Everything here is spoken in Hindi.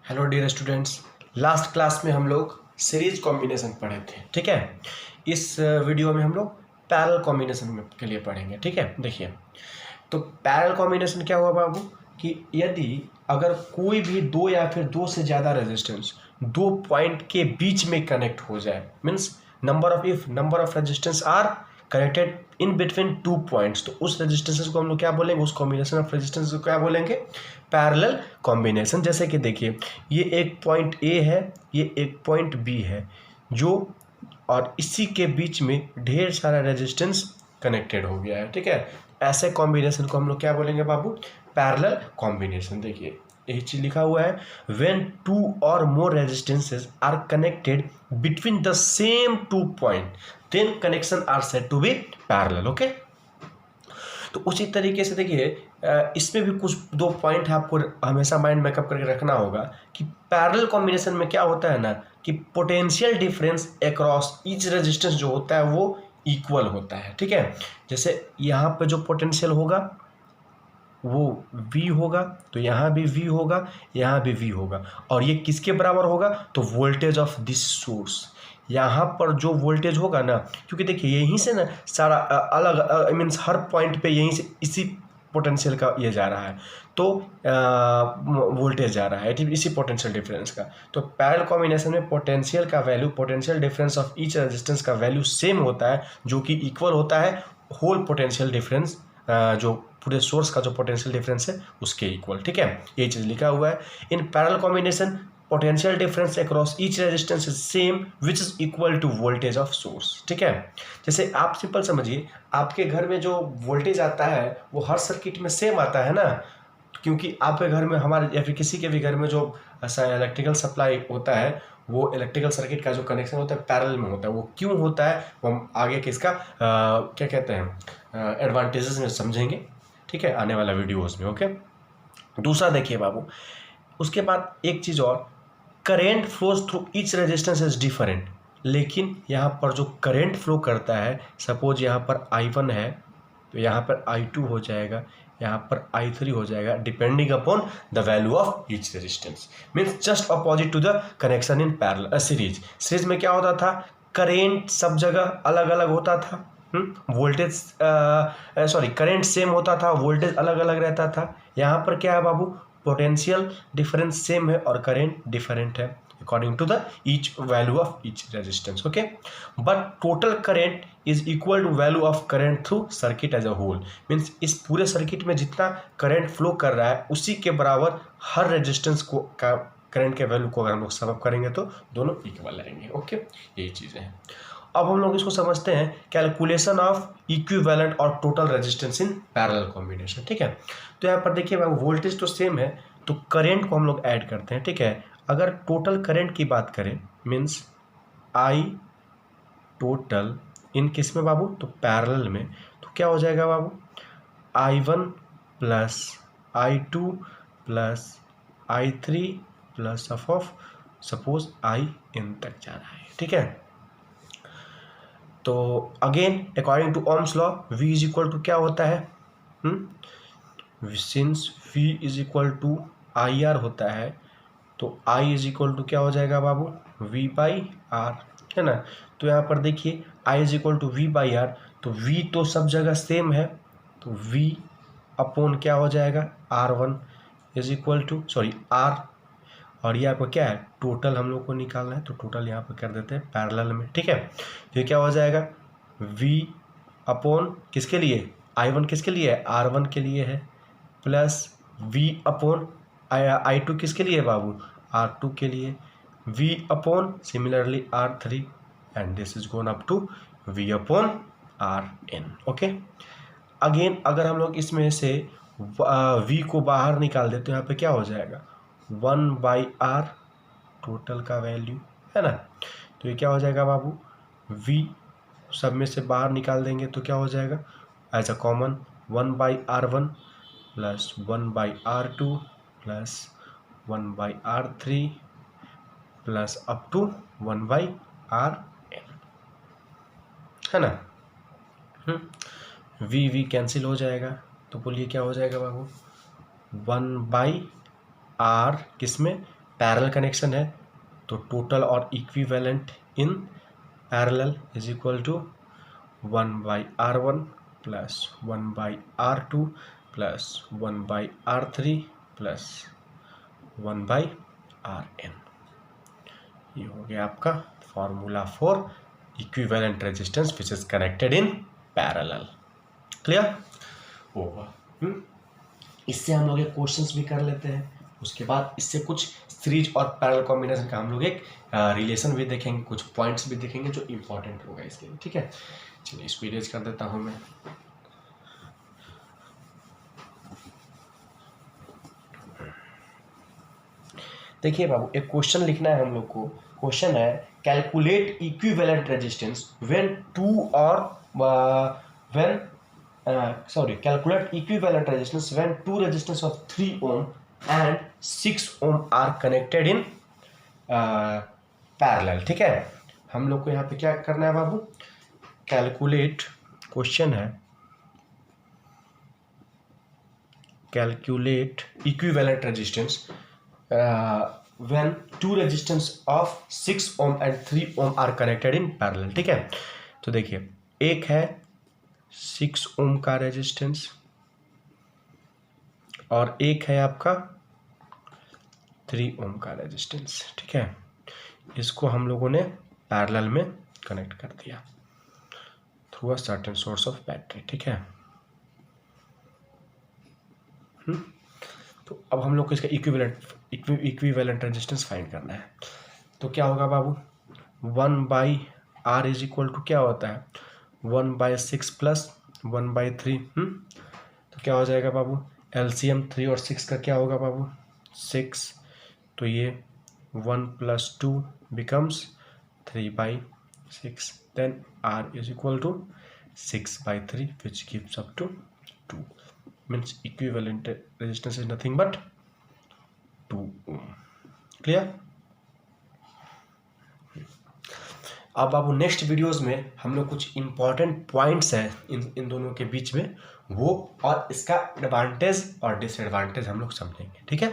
Hello dear students, last class में हम लोग सीरीज कॉम्बिनेशन पढ़े थे। ठीक है, इस वीडियो में हम लोग पैरेलल कॉम्बिनेशन के लिए पढ़ेंगे। ठीक है, देखिए तो पैरेलल कॉम्बिनेशन क्या हुआ बाबू कि यदि अगर कोई भी दो या फिर दो से ज़्यादा रेजिस्टेंस दो पॉइंट के बीच में कनेक्ट हो जाए, means number of resistance R connected in between two points, तो उस रेजिस्टेंसेस को हम लोग क्या बोलेंगे, उस कॉम्बिनेशन ऑफ रेजिस्टेंस को क्या बोलेंगे, पैरेलल कॉम्बिनेशन। जैसे कि देखिए ये एक पॉइंट ए है, ये एक पॉइंट बी है, जो और इसी के बीच में ढेर सारा रेजिस्टेंस कनेक्टेड हो गया है। ठीक है, ऐसे कॉम्बिनेशन को हम लोग क्या बोलेंगे बाबू, पैरेलल कॉम्बिनेशन। देखिए यही चीज लिखा हुआ है, when two or more resistances are connected between the same two point then connection are said to be parallel. Okay, तो उसी तरीके से देखिए इसमें भी कुछ दो पॉइंट आपको हमेशा माइंड मेकअप करके रखना होगा कि पैरेलल कॉम्बिनेशन में क्या होता है ना कि potential difference across each resistance जो होता है वो इक्वल होता है। ठीक है, जैसे यहाँ पे जो पोटेंशियल होगा वो V होगा, तो यहाँ भी V होगा, यहाँ भी V होगा, और ये किसके बराबर होगा, तो वोल्टेज ऑफ दिस सोर्स। यहाँ पर जो वोल्टेज होगा ना, क्योंकि देखिए यहीं से ना सारा अलग मीन्स हर पॉइंट पे यहीं से इसी पोटेंशियल का ये जा रहा है, तो वोल्टेज जा रहा है, ठीक, इसी पोटेंशियल डिफरेंस का। तो पैरेलल कॉम्बिनेशन में पोटेंशियल का value, potential difference of each resistance का वैल्यू सेम होता है, जो कि इक्वल होता है होल पोटेंशियल डिफरेंस, जो पूरे सोर्स का जो पोटेंशियल डिफरेंस है उसके इक्वल। ठीक है, ये चीज़ लिखा हुआ है, in parallel combination potential difference across each resistance is same which is equal to voltage of source. ठीक है, जैसे आप सिंपल समझिए, आपके घर में जो वोल्टेज आता है वो हर सर्किट में सेम आता है ना, क्योंकि आपके घर में, हमारे या फिर किसी के भी घर में जो ऐसा इलेक्ट्रिकल सप्लाई होता है, वो इलेक्ट्रिकल सर्किट का जो कनेक्शन होता है पैरेलल में होता है। वो क्यों होता है वो हम आगे के इसका क्या कहते हैं एडवांटेजेस में समझेंगे। ठीक है, आने वाला वीडियोस में। ओके, दूसरा देखिए बाबू, उसके बाद एक चीज़ और, current flows through each resistance is different, लेकिन यहाँ पर जो करेंट फ्लो करता है, सपोज यहाँ पर I1 है तो यहाँ पर I2 हो जाएगा, यहाँ पर I3 हो जाएगा, depending upon the value of each resistance, means just opposite to the connection in parallel series. Series में क्या होता था, करेंट सब जगह अलग अलग होता था, वोल्टेज सॉरी करेंट सेम होता था, वोल्टेज अलग अलग रहता था। यहाँ पर क्या है बाबू, पोटेंशियल डिफरेंस सेम है और करेंट डिफरेंट है according to the each value of each resistance. Okay, but total current is equal to value of current through circuit as a whole, means इस पूरे सर्किट में जितना करंट फ्लो कर रहा है उसी के बराबर हर रेजिस्टेंस को का करंट के वैल्यू को अगर हम लोग सम अप करेंगे तो दोनों इक्वल रहेंगे। ओके, यही चीज़ें हैं। अब हम लोग इसको समझते हैं कैलकुलेशन ऑफ इक्विवेलेंट और total resistance in parallel combination. ठीक है, तो यहाँ पर देखिए वोल्टेज तो सेम है, तो करंट को हम लोग ऐड करते हैं। ठीक है, अगर टोटल करंट की बात करें, मीन्स I टोटल इन किस में बाबू, तो पैरेलल में, तो क्या हो जाएगा बाबू, I1 plus I2 plus I3 plus of suppose IN तक जा रहा है। ठीक है, तो again according to Ohm's law V is equal to क्या होता है, since V is equal to IR होता है, तो I इज इक्वल टू क्या हो जाएगा बाबू, V बाई R, है ना। तो यहाँ पर देखिए I is equal to V by R, तो V तो सब जगह सेम है, तो V अपॉन क्या हो जाएगा, R1 is equal to sorry R, और ये आपको क्या है, टोटल हम लोग को निकालना है, तो टोटल यहाँ पर कर देते हैं पैरेलल में। ठीक है, तो ये क्या हो जाएगा, V अपॉन किसके लिए, I1 किसके लिए है, R1 के लिए है, प्लस V अपॉन I2 किसके लिए है बाबू, R2 के लिए, V upon similarly R3 and this is gone up to V upon RN। Okay, again अगर हम लोग इसमें से V को बाहर निकाल देते तो यहाँ पे क्या हो जाएगा, 1/R टोटल का वैल्यू, है ना। तो ये क्या हो जाएगा बाबू, V सब में से बाहर निकाल देंगे तो क्या हो जाएगा, as a common 1/R1 plus 1/R2 plus 1/R3 plus up to 1/RN, है ना। V कैंसिल हो जाएगा, तो बोलिए क्या हो जाएगा बाबू, 1/R किसमें, पैरेलल कनेक्शन है तो टोटल और equivalent in parallel is equal to 1/R1 plus 1/R2 plus 1/R3 plus 1/Rn। ये हो गया आपका formula for equivalent resistance which is connected in parallel. Clear होगा। इससे हम लोग एक क्वेश्चंस भी कर लेते हैं, उसके बाद इससे कुछ सीरीज और पैरेलल कॉम्बिनेशन का हम लोग एक रिलेशन भी देखेंगे, कुछ पॉइंट्स भी देखेंगे जो इंपॉर्टेंट होगा इसके लिए। ठीक है, चलिए इस वीडियोज कर देता हूँ मैं। देखिए बाबू, एक क्वेश्चन लिखना है हम लोग को। क्वेश्चन है calculate equivalent resistance when calculate equivalent resistance when two resistance of 3 ohm and 6 ohm are connected in parallel। ठीक है, हम लोग को यहाँ पे क्या करना है बाबू, कैलकुलेट, क्वेश्चन है calculate equivalent resistance when two resistance of 6 ohm and 3 ohm are connected in parallel। ठीक है, तो देखिए एक है 6 ओम का रेजिस्टेंस और एक है आपका 3 ओम का रेजिस्टेंस। ठीक है, इसको हम लोगों ने पैरेलल में कनेक्ट कर दिया through a certain source of battery. ठीक है, तो अब हम लोग को इसका इक्विवेलेंट रेजिस्टेंस फाइंड करना है। तो क्या होगा बाबू, 1/R इज इक्वल टू क्या होता है, 1/6 प्लस 1/3। तो क्या हो जाएगा बाबू, एलसीएम 3 और 6 का क्या होगा बाबू, 6। तो ये 1 + 2 becomes 3/6। Then R is equal to 6/3 which gives up to 2। Means equivalent resistance is nothing but 2 ohm. Clear. अब बाबू नेक्स्ट वीडियोस में हम लोग कुछ इंपॉर्टेंट पॉइंट्स हैं इन दोनों के बीच में, वो और इसका एडवांटेज और डिसएडवांटेज हम लोग समझेंगे। ठीक है।